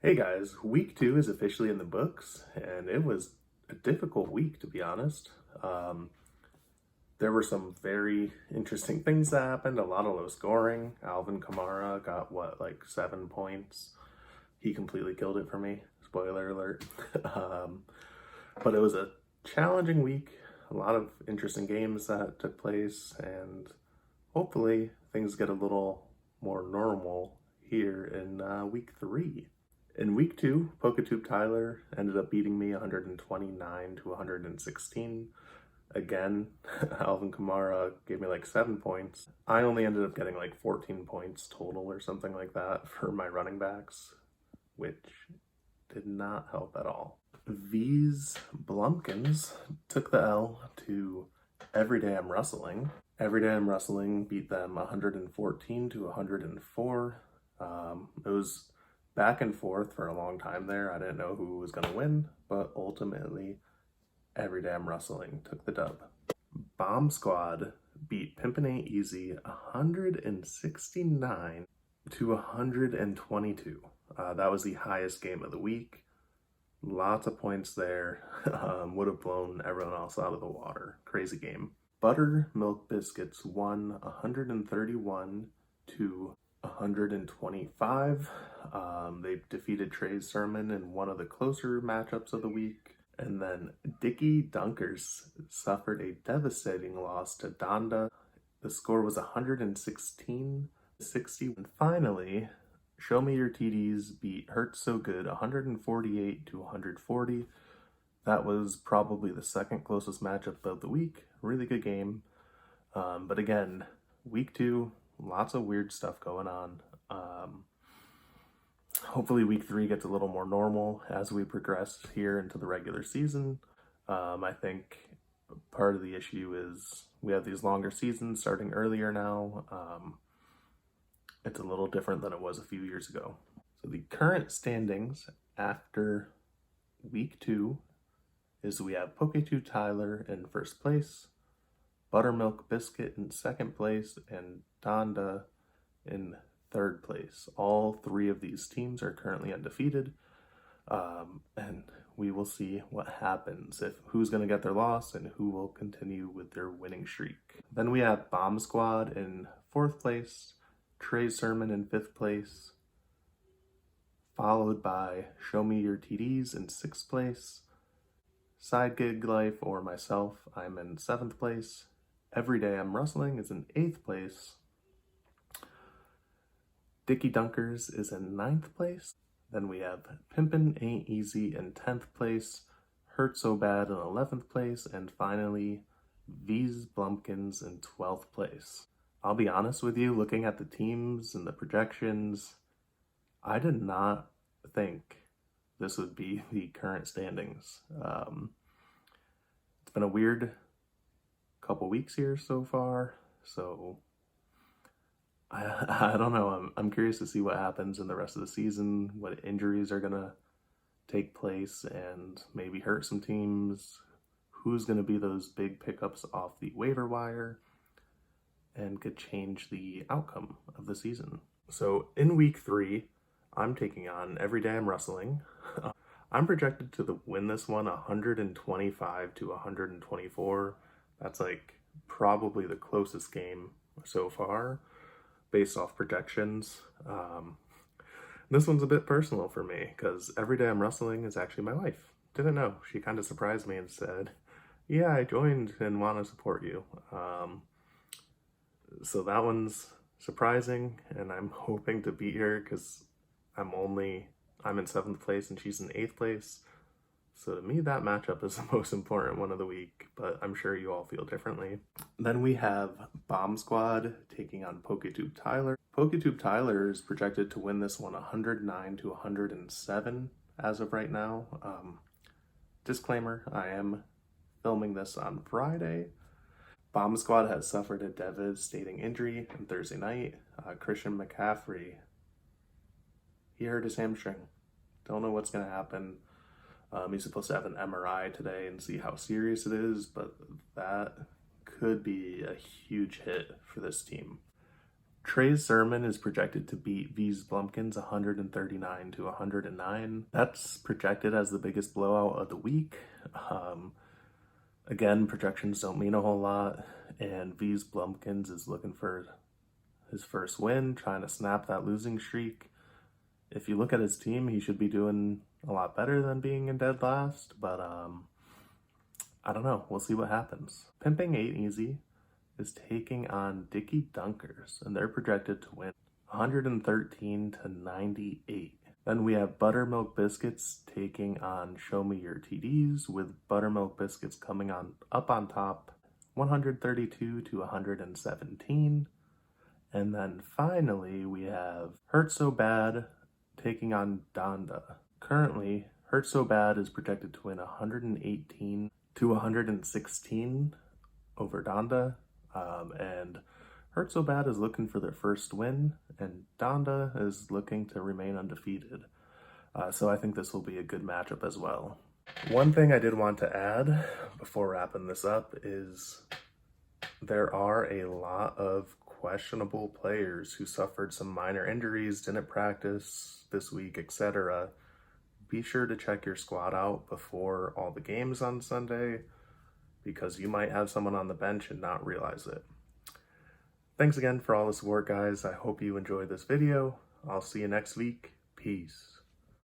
Hey guys, week two is officially in the books, and it was a difficult week to be honest. Um, there were some very interesting things that happened, a lot of low scoring. Alvin Kamara got like 7 points. He completely killed it for me. Spoiler alert. um, but it was a challenging week, a lot of interesting games that took place, and hopefully things get a little more normal here in week three. In week two, PokeTube Tyler ended up beating me 129 to 116. Again, Alvin Kamara gave me like 7 points. I only ended up getting like 14 points total or something like that for my running backs, which did not help at all. V's Blumpkins took the L to Everyday I'm Rustling. Everyday I'm Rustling beat them 114 to 104. It was back and forth for a long time there. I didn't know who was going to win, but ultimately, Everyday I'm Rustling took the dub. Bomb Squad beat Pimpin' Ain't Easy 169 to 122. That was the highest game of the week. Lots of points there. Would have blown everyone else out of the water. Crazy game. Buttermilk Biscuits won 131 to 125. They defeated Trey Sermon in one of the closer matchups of the week. And then Dicky Dunkers suffered a devastating loss to Donda. The score was 116 60. And finally, Show Me Your TDs beat Hurts So Good 148 to 140. That was probably the second closest matchup of the week. Really good game. But again, week two, lots of weird stuff going on. Hopefully week three gets a little more normal as we progress here into the regular season. I think part of the issue is we have these longer seasons starting earlier now. It's a little different than it was a few years ago. So the current standings after week two is we have PokeTube Tyler in first place, Buttermilk Biscuit in second place, and Donda in third place. All three of these teams are currently undefeated, and we will see what happens, if who's going to get their loss and who will continue with their winning streak. Then we have Bomb Squad in fourth place, Trey Sermon in fifth place, followed by Show Me Your TDs in sixth place, Side Gig Life or myself, I'm in seventh place. Everyday I'm Rustling is in eighth place. Dicky Dunkers is in ninth place. Then we have Pimpin' Ain't Easy in 10th place, Hurt So Bad in 11th place, and finally, V's Blumpkins in 12th place. I'll be honest with you, looking at the teams and the projections, I did not think this would be the current standings. It's been a weird couple weeks here so far, so I don't know. I'm curious to see what happens in the rest of the season, what injuries are going to take place and maybe hurt some teams, who's going to be those big pickups off the waiver wire, and could change the outcome of the season. So in week three, I'm taking on Everyday I'm Rustling. I'm projected to win this one 125 to 124. That's like probably the closest game so far based off projections. This one's a bit personal for me because Everyday I'm Rustling is actually my wife. Didn't know. She kind of surprised me and said, yeah, I joined and want to support you. So that one's surprising, and I'm hoping to beat her because I'm in seventh place and she's in eighth place. So to me, that matchup is the most important one of the week, but I'm sure you all feel differently. Then we have Bomb Squad taking on PokeTube Tyler. PokeTube Tyler is projected to win this one 109 to 107 as of right now. Disclaimer, I am filming this on Friday. Bomb Squad has suffered a devastating injury on Thursday night. Christian McCaffrey, he hurt his hamstring. Don't know what's going to happen. He's supposed to have an MRI today and see how serious it is, but that could be a huge hit for this team. Trey Sermon is projected to beat V's Blumpkins 139 to 109. That's projected as the biggest blowout of the week. Again, projections don't mean a whole lot, and V's Blumpkins is looking for his first win, trying to snap that losing streak. If you look at his team, he should be doing a lot better than being in dead last, but I don't know. We'll see what happens. Pimping Ain't Easy is taking on Dicky Dunkers, and they're projected to win 113 to 98. Then we have Buttermilk Biscuits taking on Show Me Your TDs, with Buttermilk Biscuits coming up on top 132 to 117. And then finally we have Hurt So Bad taking on Donda. Currently, Hurt So Bad is projected to win 118 to 116 over Donda. And Hurt So Bad is looking for their first win, and Donda is looking to remain undefeated. So I think this will be a good matchup as well. One thing I did want to add before wrapping this up is there are a lot of questionable players who suffered some minor injuries, didn't practice this week, etc. Be sure to check your squad out before all the games on Sunday, because you might have someone on the bench and not realize it. Thanks again for all the support, guys. I hope you enjoyed this video. I'll see you next week. Peace.